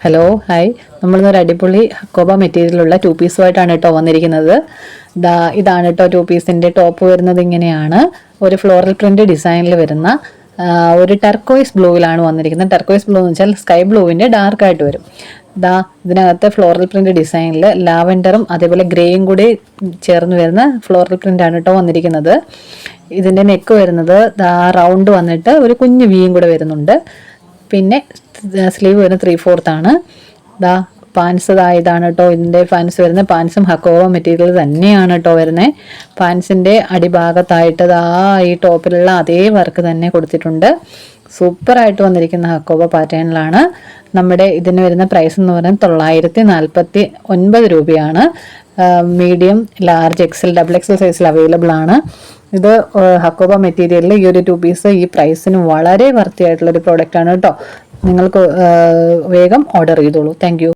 Hello hi, നമ്മളിന്നൊരു അടിപൊളി ഹക്കോബ മെറ്റീരിയലുള്ള 2 പീസുമായിട്ടാണ് കേട്ടോ വന്നിരിക്കുന്നത്. ഇതാണ് കേട്ടോ 2 പീസിൻ്റെ ടോപ്പ് വരുന്നത്. ഇങ്ങനെയാണ് ഒരു ഫ്ലോറൽ പ്രിന്റ് ഡിസൈനിൽ വരുന്ന ഒരു ടർക്കോയിസ് ബ്ലൂവിലാണ് വന്നിരിക്കുന്നത്. ടർക്കോയിസ് ബ്ലൂ എന്ന് വെച്ചാൽ സ്കൈ ബ്ലൂവിൻ്റെ ഡാർക്കായിട്ട് വരും. ഇതിനകത്ത് ഫ്ലോറൽ പ്രിന്റ് ഡിസൈനിൽ ലാവൻഡറും അതേപോലെ ഗ്രേയും കൂടി ചേർന്ന് വരുന്ന ഫ്ലോറൽ പ്രിന്റ് ആണ് കേട്ടോ വന്നിരിക്കുന്നത്. ഇതിൻ്റെ നെക്ക് വരുന്നത് റൗണ്ട് വന്നിട്ട് ഒരു കുഞ്ഞു വീയും കൂടെ വരുന്നുണ്ട്. പിന്നെ സ്ലീവ് വരുന്നത് 3/4 ആണ്. പാൻസ് ഇതാണ് കേട്ടോ. ഇതിൻ്റെ പാൻസ് വരുന്നത് പാൻസും ഹക്കോബ മെറ്റീരിയൽ തന്നെയാണ് കേട്ടോ വരുന്നത്. പാൻസിൻ്റെ അടിഭാഗത്തായിട്ട് ഈ ടോപ്പിലുള്ള അതേ വർക്ക് തന്നെ കൊടുത്തിട്ടുണ്ട്. സൂപ്പറായിട്ട് വന്നിരിക്കുന്ന ഹക്കോബ പാറ്റേണിലാണ്. നമ്മുടെ ഇതിന് വരുന്ന പ്രൈസ് എന്ന് പറയുന്നത് 949 രൂപയാണ്. മീഡിയം, ലാർജ്, എക്സൽ, XXL സൈസിൽ അവൈലബിൾ ആണ്. ഇത് ഹക്കോബ മെറ്റീരിയലിൽ ഈ ഒരു 2 പീസ് ഈ പ്രൈസിന് വളരെ വർത്തിയായിട്ടുള്ളൊരു പ്രോഡക്റ്റാണ് കേട്ടോ. നിങ്ങൾക്ക് വേഗം ഓർഡർ ചെയ്തോളൂ. Thank you.